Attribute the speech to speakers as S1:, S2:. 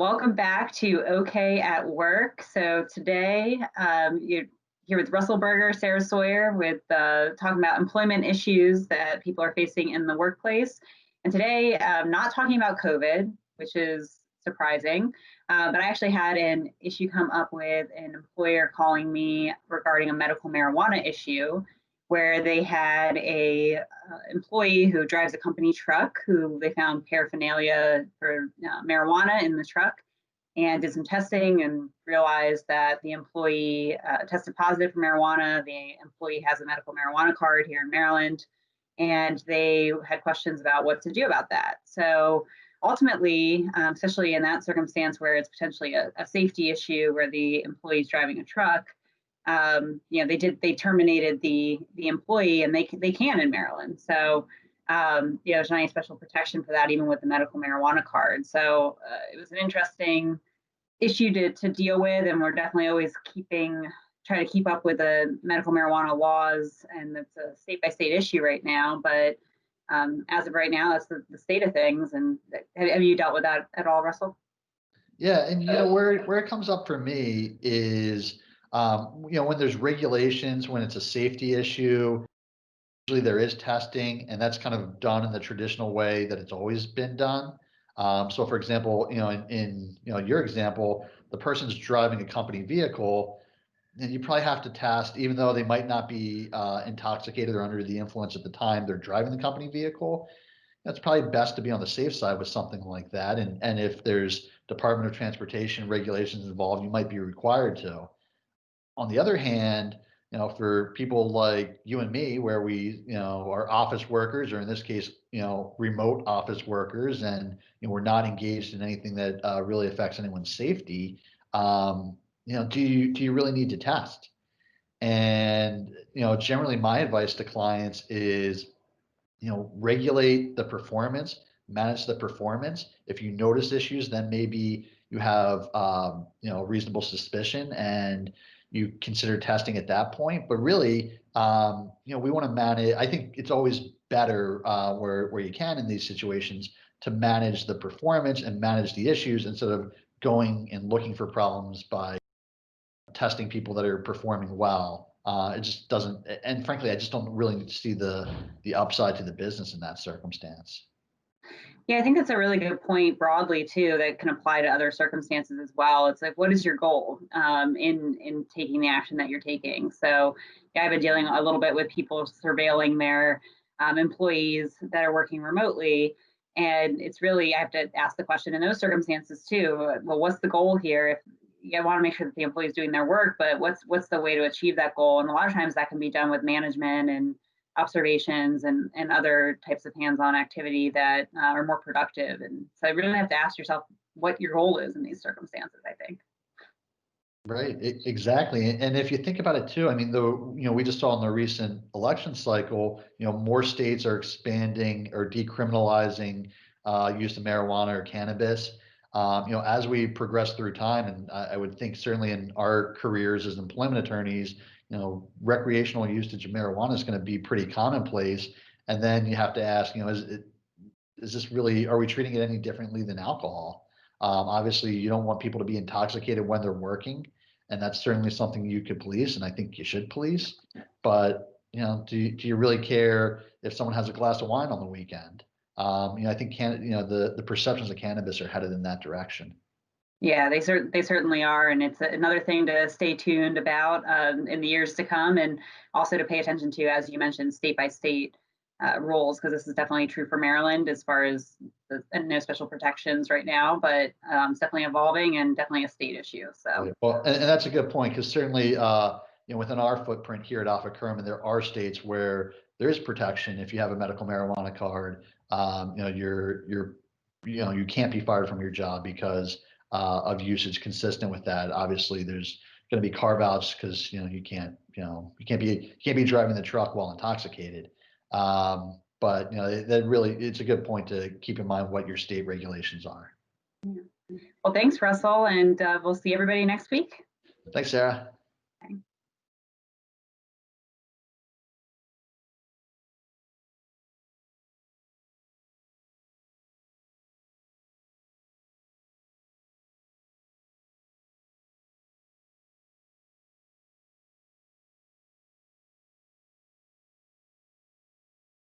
S1: welcome back to OK at Work. So today you're here with Russell Berger, Sarah Sawyer, with talking about employment issues that people are facing in the workplace. And today, not talking about COVID, which is surprising, but I actually had an issue come up with an employer calling me regarding a medical marijuana issue, where they had a employee who drives a company truck who they found paraphernalia for marijuana in the truck, and did some testing and realized that the employee tested positive for marijuana. The employee has a medical marijuana card here in Maryland, and they had questions about what to do about that. So ultimately, especially in that circumstance where it's potentially a safety issue where the employee is driving a truck, they terminated the employee, and they can in Maryland. So there's not any special protection for that, even with the medical marijuana card. So it was an interesting issue to deal with, and we're definitely always trying to keep up with the medical marijuana laws, and it's a state by state issue right now. But as of right now, that's the state of things. And have you dealt with that at all, Russell?
S2: Yeah, and where it comes up for me is when there's regulations, when it's a safety issue, usually there is testing, and that's kind of done in the traditional way that it's always been done. So, for example, in your example, the person's driving a company vehicle, then you probably have to test, even though they might not be intoxicated or under the influence at the time they're driving the company vehicle. That's probably best to be on the safe side with something like that. And if there's Department of Transportation regulations involved, you might be required to. On the other hand, for people like you and me, where we, are office workers, or in this case, remote office workers, and we're not engaged in anything that really affects anyone's safety, do you really need to test? And generally, my advice to clients is, regulate the performance, manage the performance. If you notice issues, then maybe you have, reasonable suspicion, and you consider testing at that point. But really, we want to manage. I think it's always better where you can in these situations to manage the performance and manage the issues instead of going and looking for problems by testing people that are performing well. It just doesn't, and frankly, I just don't really see the upside to the business in that circumstance.
S1: Yeah, I think that's a really good point broadly too, that can apply to other circumstances as well. It's like, what is your goal in taking the action that you're taking? So yeah, I've been dealing a little bit with people surveilling their employees that are working remotely. And it's really, I have to ask the question in those circumstances too, well, what's the goal here? If you want to make sure that the employee is doing their work, but what's the way to achieve that goal? And a lot of times that can be done with management and observations and other types of hands-on activity that are more productive. And so you really have to ask yourself what your goal is in these circumstances, I think.
S2: Right, exactly. And if you think about it too, I mean, we just saw in the recent election cycle, more states are expanding or decriminalizing use of marijuana or cannabis. As we progress through time, and I would think certainly in our careers as employment attorneys, recreational usage of marijuana is going to be pretty commonplace. And then you have to ask, is this really, are we treating it any differently than alcohol? Obviously, you don't want people to be intoxicated when they're working, and that's certainly something you could police, and I think you should police. But do you really care if someone has a glass of wine on the weekend? I think the perceptions of cannabis are headed in that direction.
S1: Yeah, they certainly are, and it's another thing to stay tuned about in the years to come, and also to pay attention to, as you mentioned, state by state rules, because this is definitely true for Maryland as far as and no special protections right now, but it's definitely evolving and definitely a state issue. So
S2: yeah, well, and that's a good point, because certainly, within our footprint here at Offit Kurman, there are states where there is protection if you have a medical marijuana card. You can't be fired from your job because of usage consistent with that. Obviously, there's going to be carve outs because you can't be driving the truck while intoxicated. But that really, it's a good point to keep in mind what your state regulations are.
S1: well, thanks, Russell, and we'll see everybody next week.
S2: Thanks, Sarah.